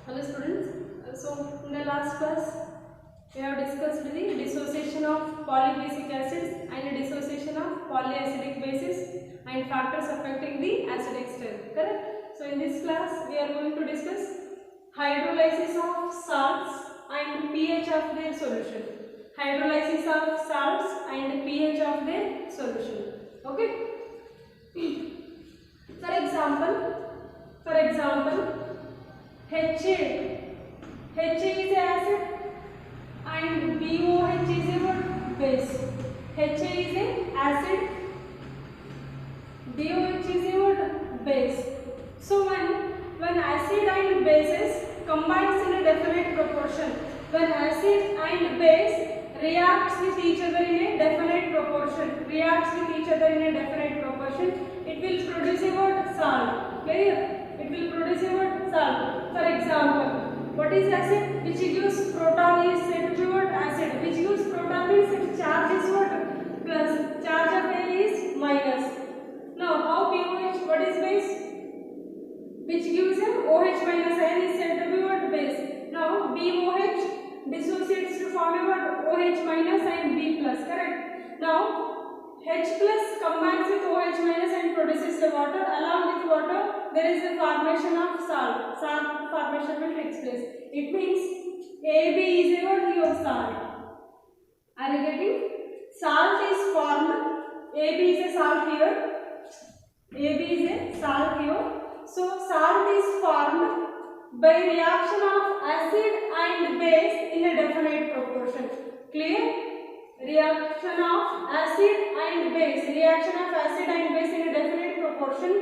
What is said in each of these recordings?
Hello students. So in the last class we have discussed the dissociation of polybasic acids and dissociation of polyacidic bases and factors affecting the acidic strength. Correct? So in this class we are going to discuss hydrolysis of salts and pH of their solution. Hydrolysis of salts and pH of their solution. Okay? For example, HA is acid and BOH is a base. HA is a acid, BOH is a base. So when acid and bases combines in a definite proportion, when acid and base reacts with each other in a definite proportion, it will produce a what? Salt. Clear? It will produce a what? Salt. For example, what is acid? Which gives proton is said to be what? Acid. Which gives proton means its charge is what? Plus. Charge of A is minus. Now how BOH? What is base? Which gives a OH minus ion is said to be what? Base. Now BOH dissociates to form a what? OH minus and B plus. Correct? Now H plus combines with OH minus and produces the water. Along with water, there is a formation of salt. Salt formation will take place. It means AB is a what? Here salt. Are you getting? Salt is formed. AB is a salt here. AB is a salt here. So salt is formed by reaction of acid and base in a definite proportion. Clear? Reaction of acid and base in a definite proportion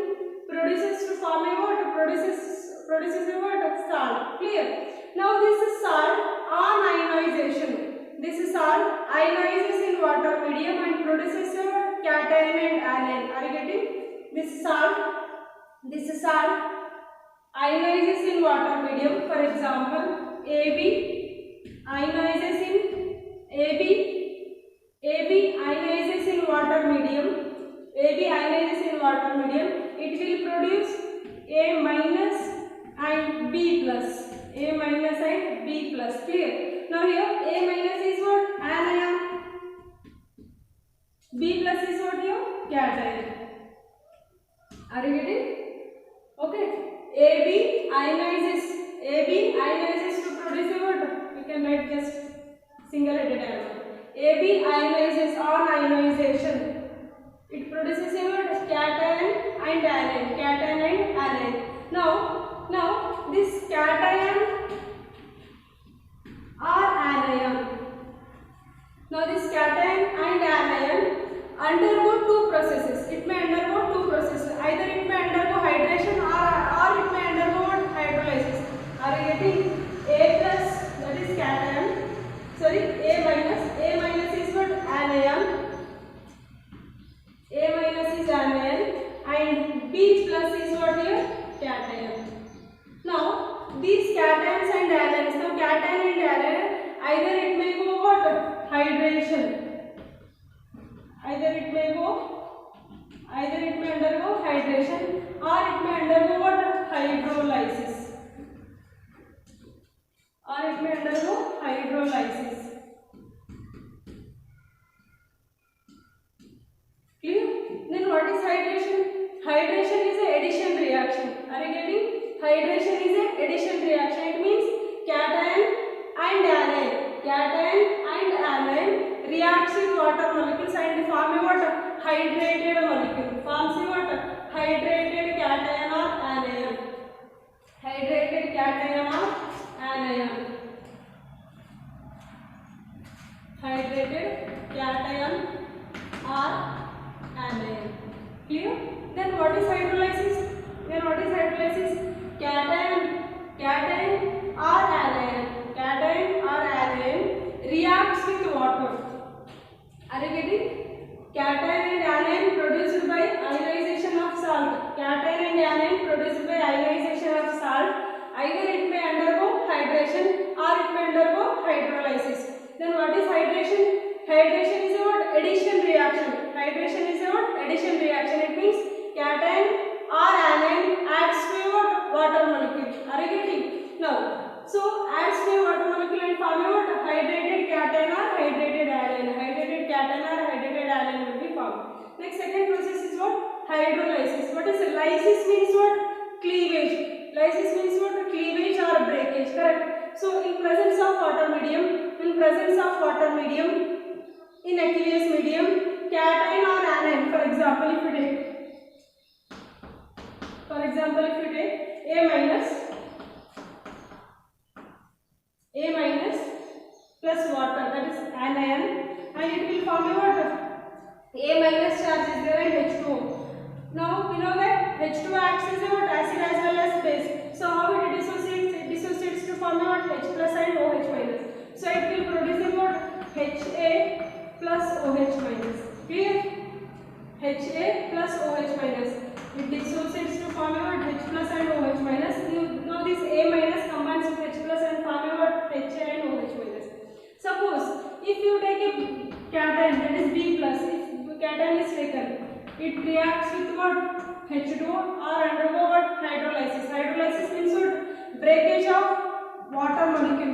produces to form a what? Produces a what? Salt. Clear? Now this is salt on ionization. This salt ionizes in water medium and produces a cation and anion. Are you getting? This salt ionizes in water medium. For example, AB ionizes in water medium. It will produce A minus and B plus. Clear? Now here A minus is what? Anion. B plus is what here? Cation. Are you getting? Okay. AB ionizes to produce a what? We can write just single-headed arrow. AB ionizes on ionization. It produces a what? Cation and anion. Now this cation or anion. Now this cation and anion undergo two processes. It may undergo two processes. Either it may undergo hydration or it may undergo hydrolysis. Are you getting? A plus, that is cation. Sorry, A minus is what? Anion. A minus is anion and B plus is what here? Cation. Now these cations and anions. Now cation and anion, either it may go what? Hydration. Either it may undergo hydration or it may undergo what? Hydrolysis. Clear? Then what is hydration? Hydration is an addition reaction. Are you getting? Hydration is an addition reaction. It means cation and anion reacts with water molecules and form a what? Hydrated molecule. Forms a what? Hydrated cation or anion. Hydrated cation or anion. Clear? Then what is hydrolysis? Cation or anion reacts with water. Are you getting? Cation and anion produced by ionization of salt. Either it may undergo hydration or it may undergo hydrolysis. Then what is hydration? Hydration is a what? Addition reaction. It means cation or anion adds to a what? Water molecule. Are you getting? Now hydrolysis. What is it? Lysis means what? Cleavage. Lysis means what? Cleavage or breakage, correct? So in presence of water medium, in aqueous medium, cation or anion, for example if you take A minus plus water, that is anion, and it will form a what? A minus charge is there and H2O. Now we know that H2 acts as a what? Acid as well as base. So how it dissociates? It dissociates to form a what? H plus and OH minus. So it will produce a what? Ha plus OH minus. Clear? Ha plus OH minus. It dissociates to form a what? H plus and OH minus. Now this A minus combines with H plus and form a what? Ha and OH minus. Suppose if you take a cation, that is B plus, if cation is taken, it reacts with what? H2O or undergo what? Hydrolysis. Hydrolysis means what? Breakage of water molecule.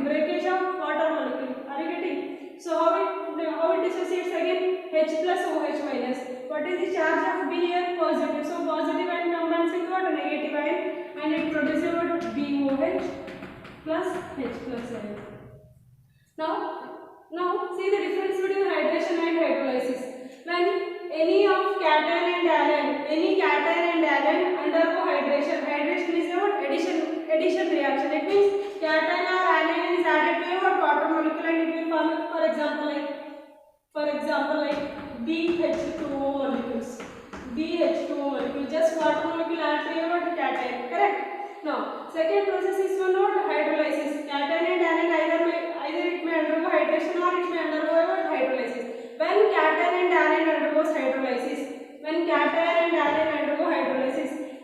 Are you getting? So how it dissociates again? H plus OH minus. What is the charge of B here? Positive. So positive ion combines with what? Negative ion, and it produces what? BOH plus H plus ion. Now see the difference between hydration and hydrolysis. When any cation and anion undergo hydration. Hydration is what? Addition reaction. It means cation or anion is added to a what? Water molecule and it will form, for example like BH2O molecules. Just water molecule added to a what? Cation. Correct? Now second process is one what? Hydrolysis. Cation and anion either it may undergo hydration or it may undergo what? Hydrolysis. When cation and anion undergoes hydrolysis,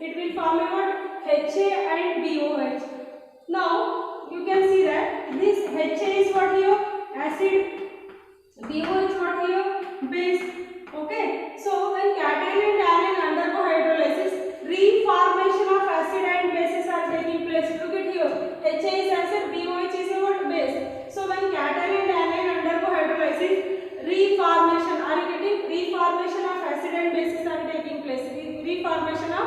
it will form a what? HA and BOH. Now you can see that this HA is what here? Acid. BOH what here? Base. Okay. So when cation and anion undergo hydrolysis, reformation of acid and bases are taking place. Look at here. HA is acid, BOH is a what? Base. So when cation and anion undergo hydrolysis, reformation, are you getting? Reformation of acid and bases are taking place. Reformation of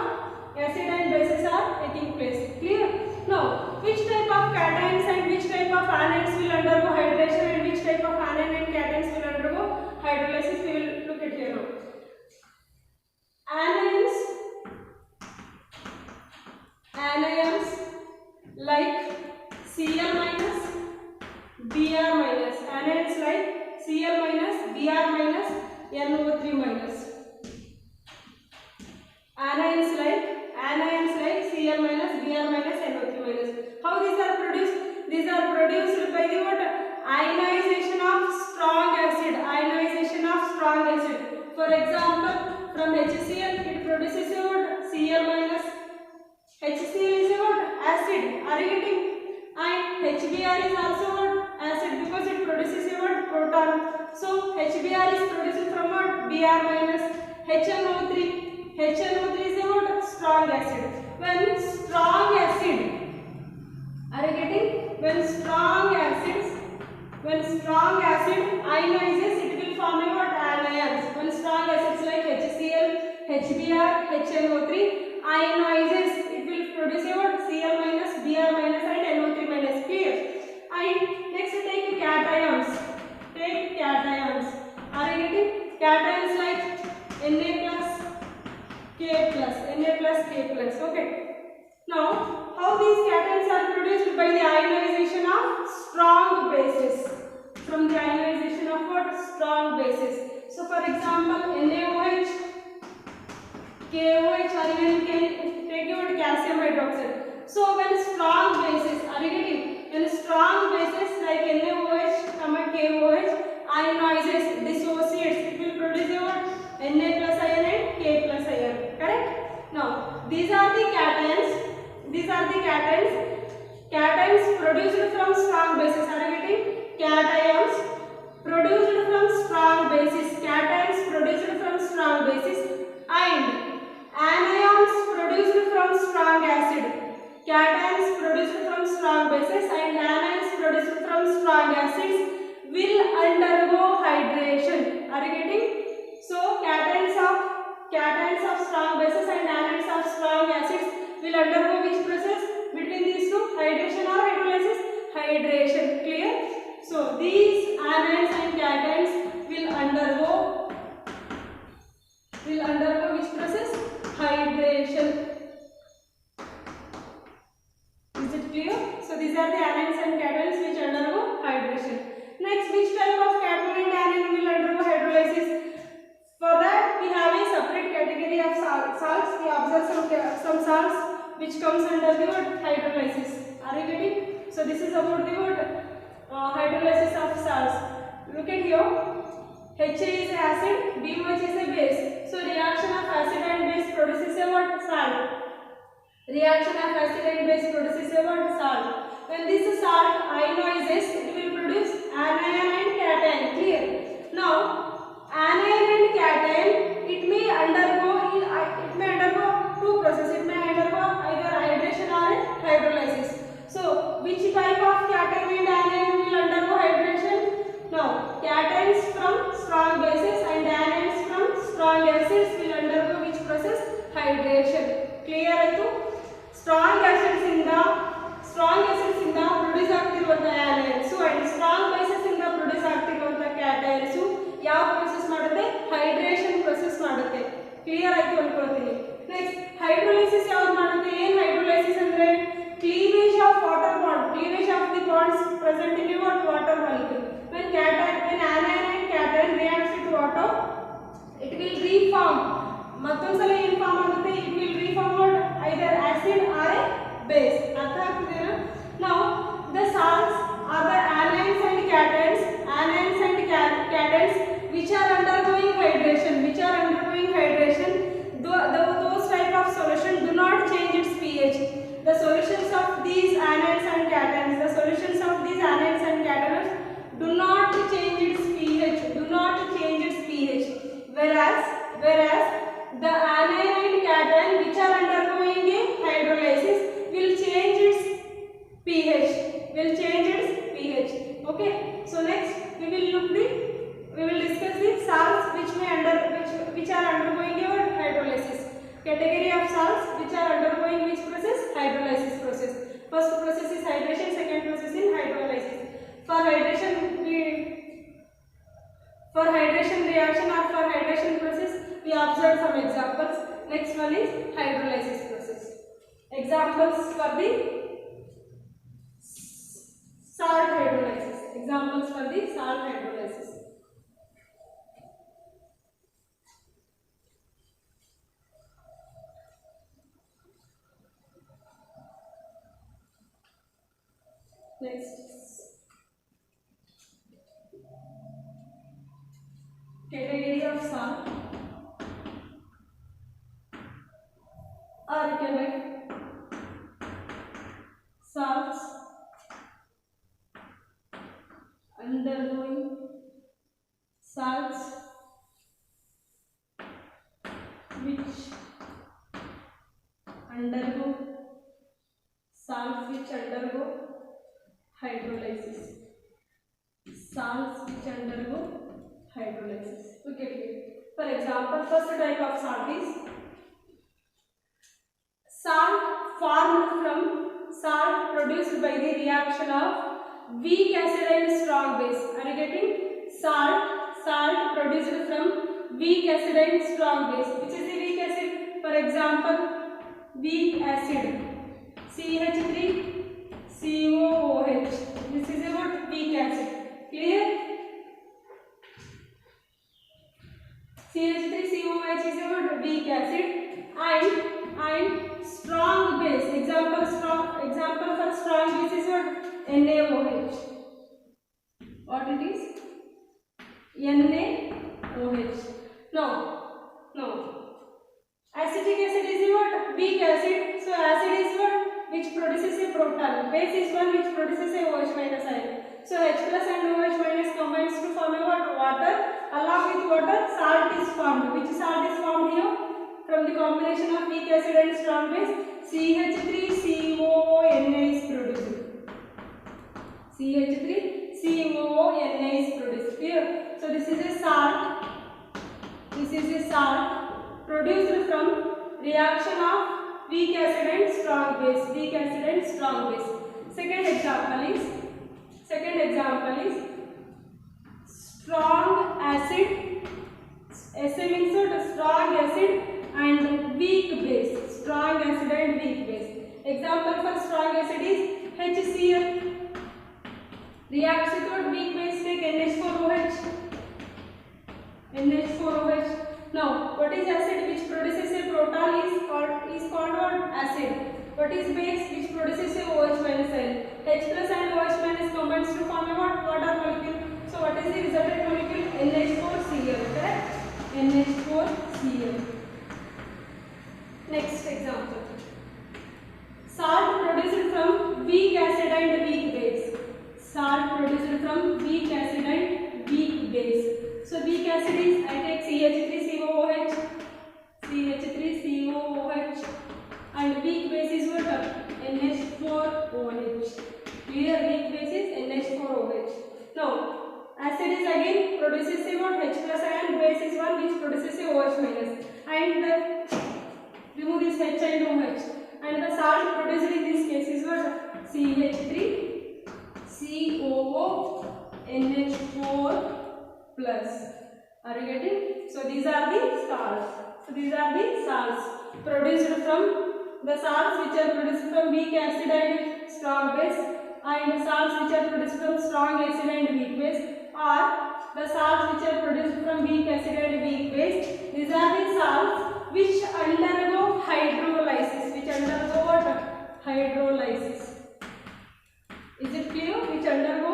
acid and bases are taking place. Clear? Now, which type of cations and which type of anions will undergo hydration and which type of anion and cations will undergo hydrolysis? We will look at here now. Anions like Cl minus, Br minus. Anions like Cl minus, Br minus, NO3 minus. Anions like Cl minus, Br minus, NO3 minus. How these are produced? These are produced by the what? Ionization of strong acid. For example, from HCl it produces a what? Cl minus. HCl is a what? Acid. Are you getting? And HBr is also what? Acid, because it produces a what? Proton. So HBr is produced from what? Br minus. HNO3 is a what? Strong acid. When strong acid, are you getting? When strong acid ionizes, it will form a what? Anions. When strong acids like HCl, HBr, HNO3 ionizes, it will produce a what? Cl minus, Br minus and NO3 minus. Clear? And next take cations. Are you getting? Cations like Na plus K plus. Okay. Now, how these cations are produced? By the ionization of strong bases. From the ionization of what? Strong bases. So, for example, NaOH, KOH, or even you can take your calcium hydroxide. So, when strong bases, are you getting? When strong bases like NaOH, KOH ionizes, dissociates, it will produce what? Na plus ion and K plus ion. Correct? Now, these are the cations. Cations produced from strong bases. Are you getting? Cations produced from strong bases. And anions produced from strong acid. Cations produced from strong bases and anions produced from strong acids will undergo hydration. Are you getting? So cations cations of strong bases and anions of strong acids will undergo which process between these two? Hydration or hydrolysis? Hydration. Clear? So these anions and cations will undergo which process? Hydration. Is it clear? So these are the anions and cations which undergo hydration. Next, which type of cation and anion will undergo hydrolysis? For that, we have a separate category of salts. We observe some salts which comes under the word hydrolysis. Are you getting? So this is about the word hydrolysis of salts. Look at here. Ha is acid, BOH is a base. So reaction of acid and base produces a what? Salt. Reaction of acid and base produces a what? Salt. When this salt ionizes, it will produce anion and cation. Clear? Now, anion and cation, it may undergo two processes. It may undergo either hydration or hydrolysis. So, which type of cation and anion will undergo hydration? Now, cations from strong bases and anions from strong acids will undergo which process? Hydration. Clear ಆಯ್ತು? Strong acids ಇಂದ produce ಆಗ್ತಿರುವಂತ anions and strong bases ಇಂದ produce ಆಗ್ತಿರುವಂತ cations ಯಾವ process ಮಾಡುತ್ತೆ? Hydration process ಮಾಡುತ್ತೆ. Clear ಆಯ್ತು ಅನ್ಕೊಳ್ತೀನಿ. ನೆಕ್ಸ್ಟ್, ಹೈಡ್ರೋಲೈಸಿಸ್ ಯಾವುದು ಮಾಡುತ್ತೆ? ಏನು ಹೈಡ್ರೋಲೈಸಿಸ್ ಅಂದ್ರೆ cleavage of water bond, cleavage of the bonds present in water molecule. when anion and cation reacts with water, it will reform. ಮತ್ತೊಂದ್ಸಲ ಏನು ಫಾರ್ಮ್ ಆಗುತ್ತೆ? it will reform what? either acid or a base. ಅರ್ಥ ಆಗ್ತಿದೆನಾ? now the salts are the anions and cations which are undergoing hydration. Those type of solution do not change its pH. The solutions of these anions and cations do not change its pH. Whereas the anion and cation which are undergoing a hydrolysis will change its pH. Okay. So next we will discuss the salts which are undergoing a hydrolysis. Category of salts which are undergoing which process? Hydrolysis process. First process is hydration, second process is hydrolysis. For hydration reaction or for hydration process, we observe some examples. Next one is hydrolysis process. Examples for the salt hydrolysis. Next, category of salt, or you can write salts undergoing which undergo hydrolysis. Look at here. For example, first type of salt is salt produced by the reaction of weak acid and strong base. Are you getting? Salt produced from weak acid and strong base. Which is the weak acid? For example, weak acid CH3COOH. This is about weak acid. Clear? CH3COOH is about weak acid and strong base. Example for strong base is what? NaOH. What it is? NaOH. No. Acetic acid is what? Weak acid. So acid is what? Which produces a proton. Base is one which produces a OH minus ion. So H plus and OH minus combines to form a what? Water. Along with water, salt is formed. Which salt is formed here? From the combination of weak acid and strong base, CH3COONA is produced. CH3COONA is produced. Clear? So this is a salt produced weak acid and strong base. Second example is strong acid. Sa means what? Strong acid and weak base. Strong acid and weak base. Example for strong acid is HCl. Reacts with what? Weak base, take NH4OH. NH4OH. Now, what is acid which produces a proton is called what? Acid. What is base which produces a OH minus ion? H plus and OH minus combines to form a what? Water molecule. So, what is the resultant molecule? NH4Cl. Correct? NH4Cl. Next example. Salt produced from weak acid and weak base. Salt produced from weak acid and weak base. So weak acid is, I take CH3COOH, CH3COOH, and weak base is what? NH4OH. Clear? Weak base is NH4OH. Now, acid is again produces a what? H plus ion, base is one which produces a OH minus. And remove this H and OH. And the salt produced in this case is what? CH3COO NH4 plus. Are you getting? So these are the salts. Produced from the salts which are produced from weak acid and strong base, and the salts which are produced from strong acid and weak base, or the salts which are produced from weak acid and weak base. These are the salts which undergo hydrolysis. Hydrolysis. Is it clear? Which undergo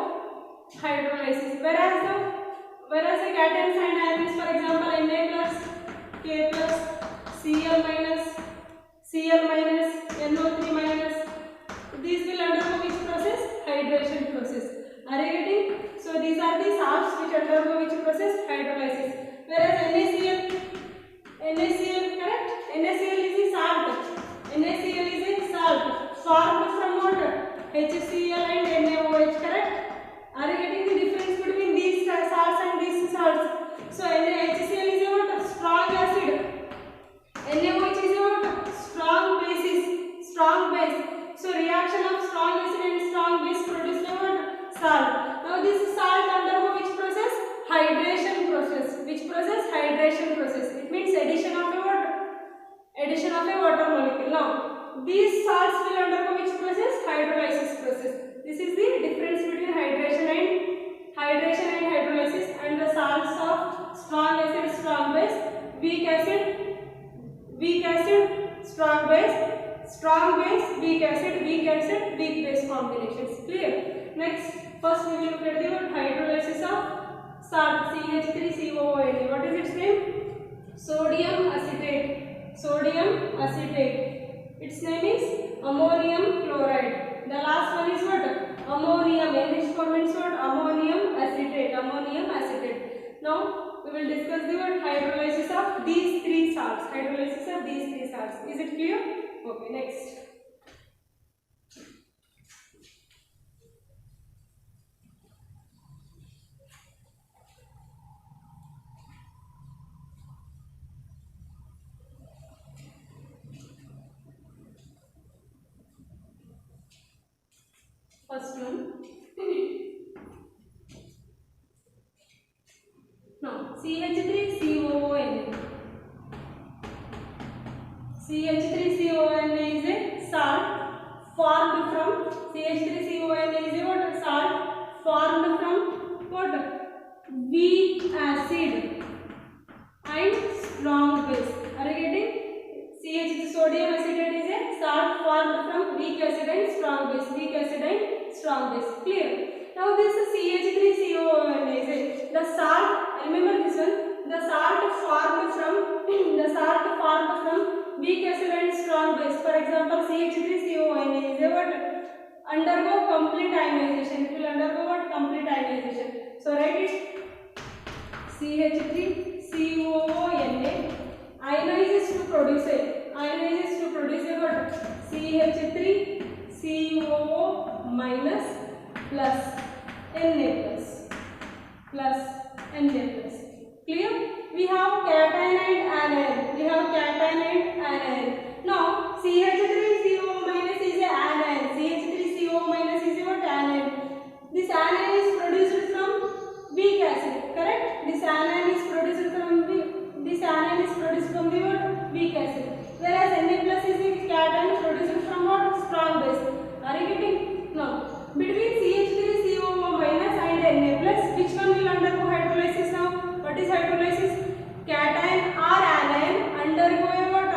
hydrolysis. Whereas a cation and ions, for example, Na plus, K plus, Cl minus, NO3 minus, these will undergo which process? Hydration process. Are you getting? So these are the salts which undergo which process? Hydrolysis. Whereas NaCl, correct? NaCl is a salt. NaCl is a salt formed from what? HCl and NaOH, correct? Are you getting the difference between these salts and these salts? So HCl is a what? Strong acid. NaOH is a what? Strong base. So reaction of strong acid and strong base produces a what? Salt. Now this salt undergo which process? Hydration process. Which process? Hydration process. It means addition of a water molecule. Now these salts will undergo which process? Hydrolysis process. This is the difference between hydration and hydrolysis, and the salts of strong acid, strong base, weak acid, strong base, weak acid, weak base combinations. Clear? Next, first we will look at the hydrolysis of salt CH3COOH. What is its name? Sodium acetate. Its name is ammonium chloride. The last one is what? Ammonium. NH4 means what? Ammonium acetate. Now we will discuss the word hydrolysis of these three salts. Is it clear? Okay, next. First one. Now CH3COONA. CH3COONA is a salt formed from CH3COONA is a what? Salt formed from what? Weak acid and strong base. Are you getting? Sodium acetate is a salt formed from weak acid and strong base. Clear? Now this CH3COONA is the salt. Remember this one. The salt formed from weak acid and strong base. For example, CH3COONA is a what? Undergo complete ionization. It will undergo what? Complete ionization. So write it. CH3COONA ionizes to produce a what? CH3COO minus plus Na plus. Clear? We have cation and anion. Now CH3CO minus is a anion. CH3CO minus is what? Anion. This anion is produced from weak acid, correct? This anion is produced from the what? Weak acid. Whereas Na plus is the cation produced from what? Strong base. Are you getting? Now, between CH3COO minus and Na plus, which one will undergo hydrolysis now? What is hydrolysis? Cation or anion undergo a what?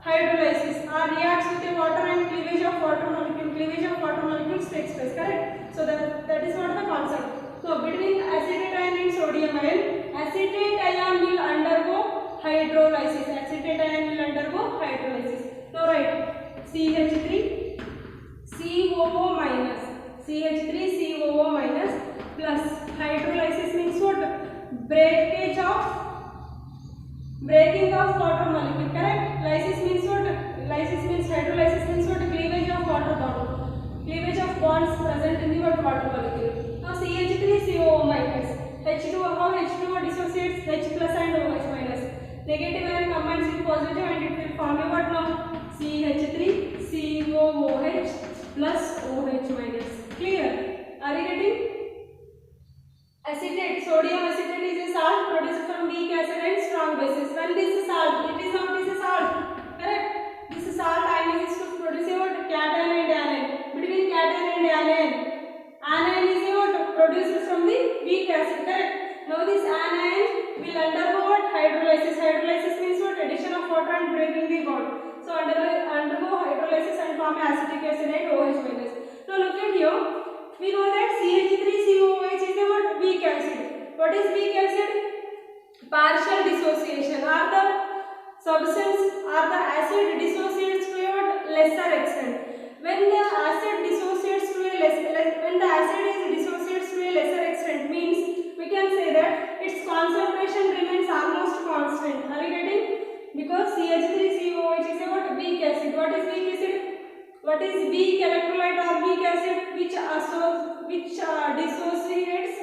Hydrolysis or reacts with a water and cleavage of water molecule. Cleavage of water molecules takes place, correct? So that is what the concept. So between acetate ion and sodium ion, acetate ion will undergo hydrolysis. Acetate ion will undergo hydrolysis. Now write CH3 COO minus. CH3COO minus plus hydrolysis means what? Breaking of water molecule, correct? Lysis means what? Lysis means hydrolysis means what? Cleavage of water bond. Cleavage of bonds present in the water molecule. Now CH3COO minus. H2O, how H2O dissociates? H plus and OH minus. Negative ion combines with positive and it will form a what now? CH3COOH plus OH minus. Clear? Are you getting? Acetate, sodium acetate is a salt produced from weak acid and strong bases. When this salt, it is a salt, correct? This salt ionizes to produce a what? Cation and anion. Between cation and anion is a what? Produced from the weak acid, correct? Now this anion will undergo what? Hydrolysis. Hydrolysis means what? Addition of water and breaking the bond. So undergo hydrolysis and form acetic acid and OH minus. Now look at here. We know that CH3COOH is a what? Weak acid. What is weak acid? Partial dissociation. Are the substance or the acid dissociates to a what? Lesser extent. When the acid dissociates to a lesser extent means we can say that its concentration remains almost constant. Are you getting? Because CH3COOH is a what? Weak acid. What is weak acid? What is weak electrolyte or weak acid which dissociates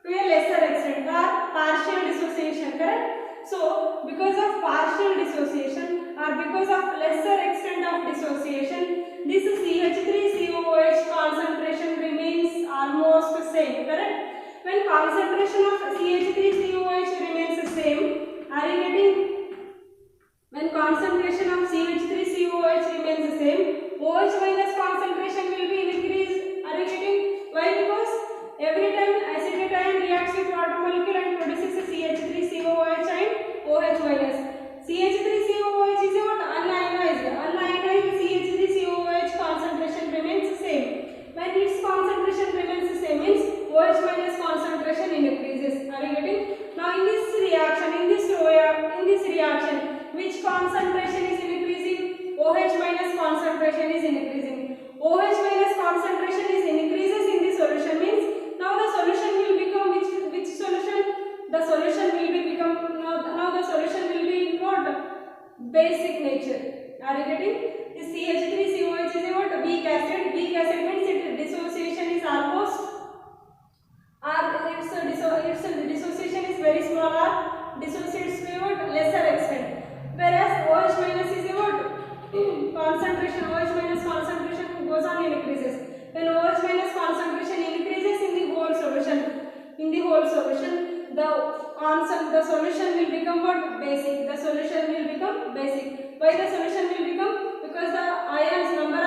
to a lesser extent or partial dissociation, correct? So because of partial dissociation or because of lesser extent of dissociation, this CH3COOH concentration remains almost same, correct? When concentration of CH3COOH remains the same, are you getting? When concentration of CH3COOH remains the same, OH minus concentration will be increased. Are you getting? Why? Because every time acetate ion reacts with water molecule and produces a CH3COOH and OH minus. CH3COOH is a what? Unionized. Unionized CH3COOH concentration remains same. When its concentration remains the same means OH minus concentration increases. Are you getting? Now in this reaction, which concentration is increasing? OH minus concentration is increasing. OH minus concentration is increases in the solution means now the solution will become which solution? The solution will be become now the solution will be what? Basic nature. Are you getting? This CH3COH is a what? Weak acid. Weak acid means its dissociation is almost its dissociation is very small or dissociates to a what? Lesser extent. Whereas OH minus is a what? Concentration. OH minus concentration goes on increases. When OH minus concentration increases in the whole solution, the solution will become what? Basic. The solution will become basic. Why the solution will become? Because the number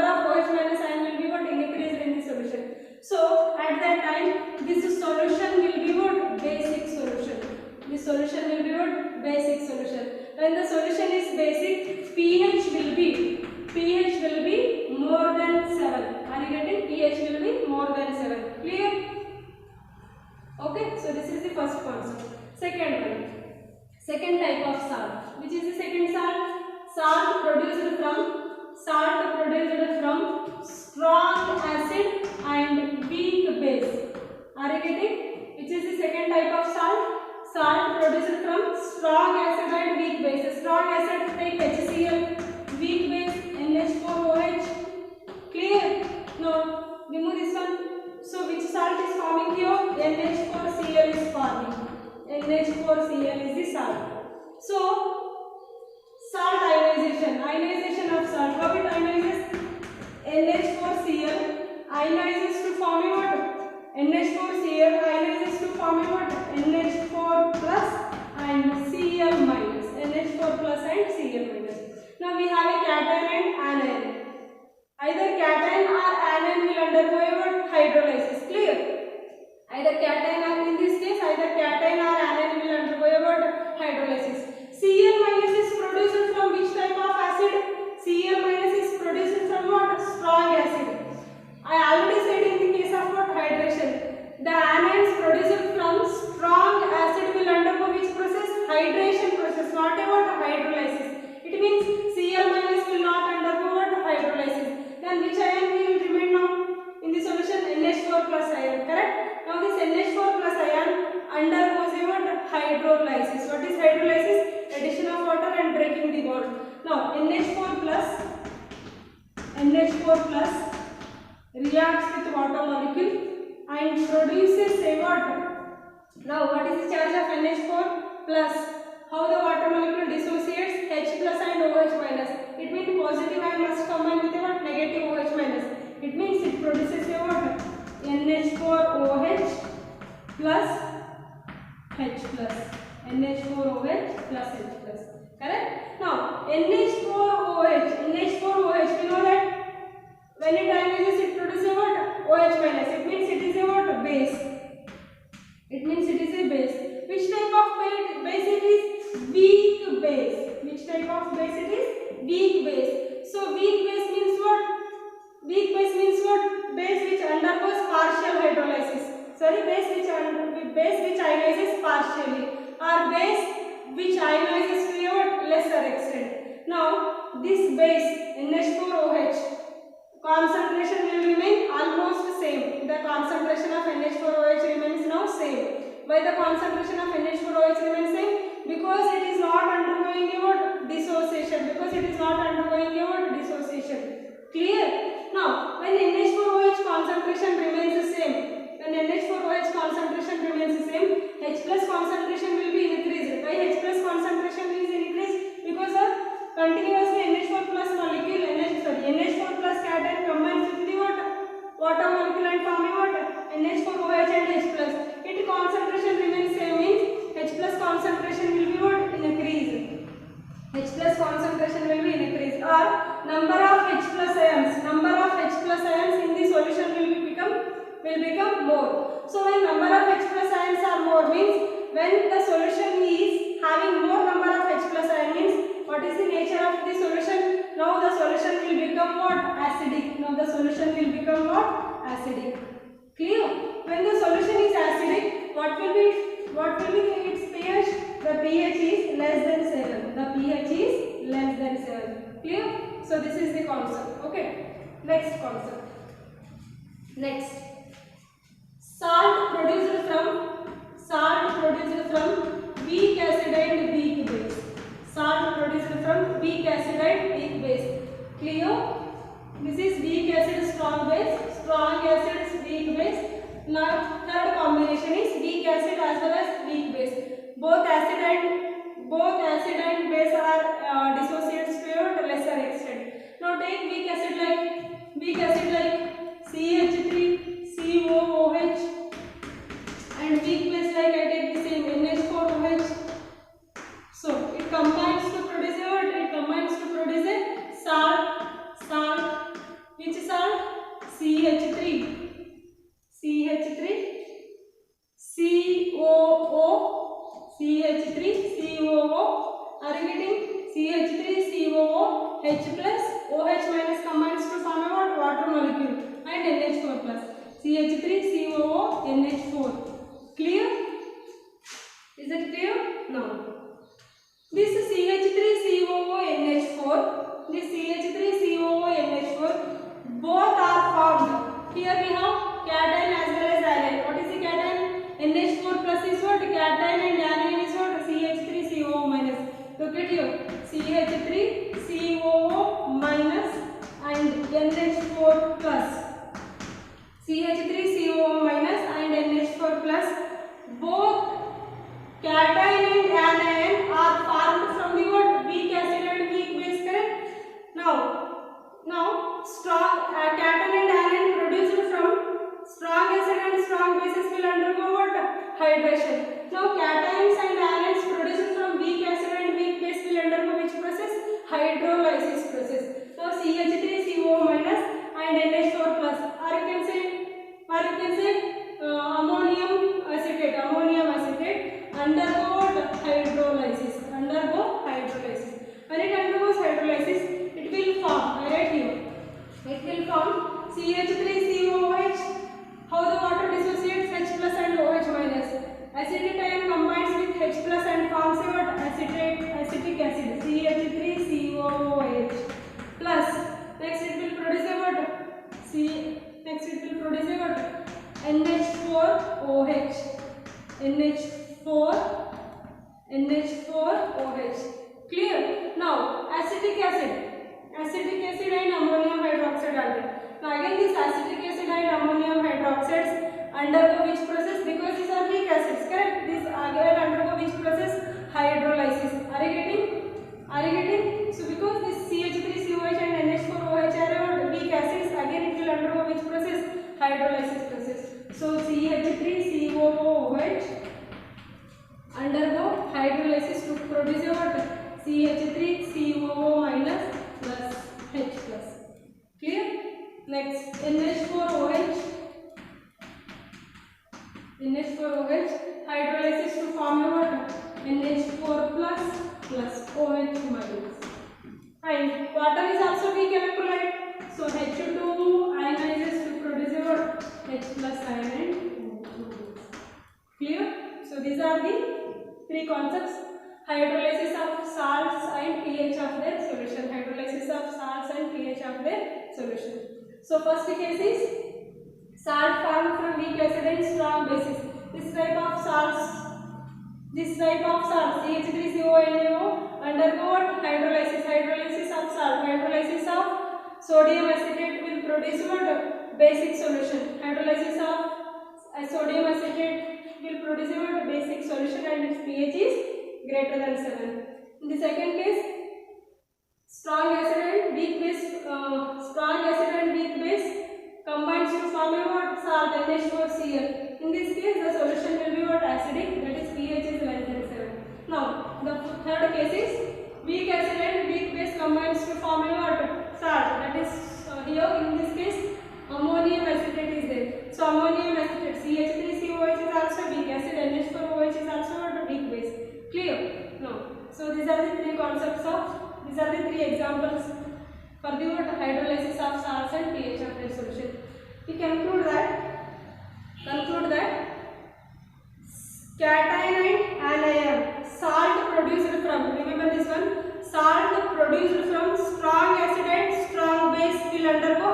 of OH minus ion will be what? Increased in the solution. So at that time, this solution will be what? Basic solution. This solution will be what? Basic solution. When the solution is basic, pH will be more than 7. Are you getting? pH will be more than 7. Clear? Okay, so this is the first concept. Second one. Second type of salt. Which is the second salt? Salt produced from strong acid and weak base. Are you getting? Which is the second type of salt? Salt produced from strong acid and weak bases. Strong acid take HCl, weak base NH4OH. Clear? Now remove this one. So which salt is forming here? NH4Cl is forming. NH4Cl is the salt. So Salt ionization. Ionization of salt. How it ionizes? NH4Cl ionizes to form a what? NH4Cl ionizes to form a what? NH4 plus and Cl minus. NH4 plus and Cl minus. Now we have a cation and anion. Either cation or anion will undergo a what? Hydrolysis. Clear? Either cation or in this case either cation or anion will undergo a what? Hydrolysis. Cl minus is produced from which type of acid? Cl minus is produced from what? Strong acid. I already said in the case of what? Hydration. The anions produced from strong acid will undergo which process? Hydration process, not a what? Hydrolysis. It means Cl minus will not undergo what? Hydrolysis. Then which ion will remain now in the solution? NH4 plus ion, correct? Now this NH4 plus ion undergoes a what? Hydrolysis. What is hydrolysis? Addition of water and breaking the bond. Now NH4 plus reacts with water molecule and produces a water. Now what is the charge of NH4 plus? How the water molecule dissociates? H plus and OH minus. It means positive ion must combine with a what? Negative OH minus. It means it produces a water. NH4OH plus H plus. NH4OH plus H plus. Correct? Now NH4OH we know that when it ionizes it produces a what? OH minus. It means it is a what? Base. It means it is a base. Which type of base it is? Weak base. Which type of base it is? Weak base. So weak base means what? Weak base means what? Base which undergoes partial hydrolysis. Sorry, base which ionizes partially, or base which ionizes to a lesser extent. Now this base NH4OH concentration will remain almost same. The concentration of NH4OH remains now same. Why the concentration of NH4OH remains same? Because it is not undergoing a what? Dissociation. Because it is not undergoing a what? Dissociation. Clear? Now when NH4OH concentration remains the same, H plus concentration will be increased. Why H plus concentration is increased? Because of continuously NH4 plus molecule, NH4 plus cation combines with the water molecule and forming what? NH4OH and H plus. Its concentration remains same, means H plus concentration will be what? Increased. H plus concentration will be increased, or number of H plus ions in the solution will become more. So when number of H plus ions are more means when the solution is having more number of H plus ions means what is the nature of the solution? Now the solution will become what? Acidic. Now the solution will become what? Acidic. Clear? When the solution is acidic, what will be its pH? The pH is less than 7. The pH is less than 7. Clear? So this is the concept. Okay. Next concept. Next. Salt produced from weak acid and weak base. Salt produced from weak acid and weak base. Clear? This is weak acid, strong base. Strong acid, weak base. Now third combination is weak acid as well as weak base. Both acid and base are dissociates to a lesser extent. Now take weak acid like CH3, COOH, and weak base like I take the same NH4OH. So it combines to produce a what? It combines to produce a salt. Which salt? CH3, COO. Are you getting? CH3, COO, H plus, OH minus combines to form a water molecule and NH4 plus. CH3, COO, NH4. Clear? Is it clear? No. This CH3, COO, NH4. This CH3, COO, NH4. Both are formed. Here we have cation as well as anion. What is the cation? NH4 plus is what? Cation and anion is what? CH3, COO minus. Look at here. CH3, COO minus and NH4 plus. CH3, COO minus and NH4 plus. Both cation and anion are formed from the what? Weak acid and CH3COOH. How the water dissociates? H plus and OH minus. Acetic ion combines with H plus and forms a what? Acetic acid. CH3COOH plus. Next it will produce a what? Next it will produce a what? NH4OH. NH4OH. Clear? Now acetic acid and ammonium hydroxide are there. Now again this acetic acid and ammonium hydroxides undergo which process? Because these are weak acids, correct? These again undergo which process? Hydrolysis. Are you getting? So because this CH3COH and NH4OH are weak acids, again it will undergo which process? Hydrolysis process. So CH3COOH undergo hydrolysis to produce what? CH3COO minus plus H plus. Clear? Next NH4OH hydrolysis to form a what? NH4 plus OH minus. Fine. Water is also weak electrolyte. So H2 ionizes to produce a what? H plus ion and OH. Clear? So these are the three concepts. Hydrolysis of salts and pH of their solution. So first case is salt formed from weak acid and strong bases. This type of salts CH3CONaO undergo what? Hydrolysis of salt. Hydrolysis of sodium acetate will produce what? Basic solution. Hydrolysis of sodium acetate will produce what? Basic solution and its pH is greater than 7. In the second case, strong acid and weak base combines to form a what? Salt NH4Cl. In this case, the solution will be what? Acidic, that is pH is less than 7. Now, the third case is weak acid and weak base combines to form a what? Salt. That is here in this case, ammonium acetate is there. So ammonium acetate, CH3COH is also weak acid, NH4OH is also what? Weak base. Clear? No. So these are the three examples for the hydrolysis of salts and pH of their solution. We conclude that cation and anion salt produced from, remember this one, salt produced from strong acid and strong base will undergo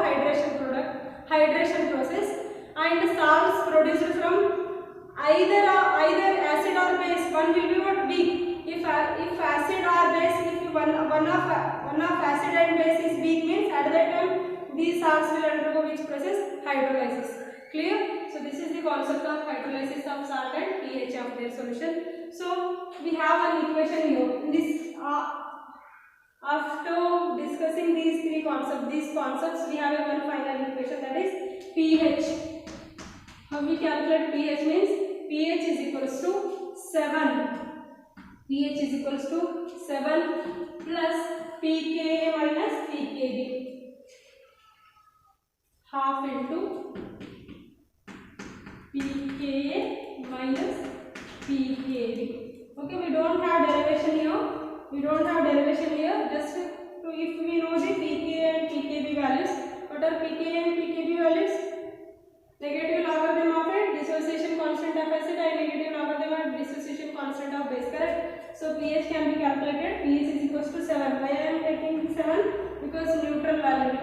hydration process, and salts produced from either acid or base, one will be what? Weak. If acid or base, if one of acid and base is weak, means at that time these salts will undergo which process? Hydrolysis. Clear? So this is the concept of hydrolysis of salt and pH of their solution. So we have an equation here. This after discussing these concepts, we have one final equation, that is pH. How we calculate pH? Means pH is equals to 7. pH is equals to 7 plus pKa minus pKb. Half into pKa minus pKb. Okay, we don't have derivation here. Just if we know the pKa and pKb values, what are pKa and pKb values? Negative logarithm of a dissociation constant of acid and negative logarithm of dissociation constant of base, correct? So pH can be calculated. pH is equals to 7. Why I am taking 7? Because neutral value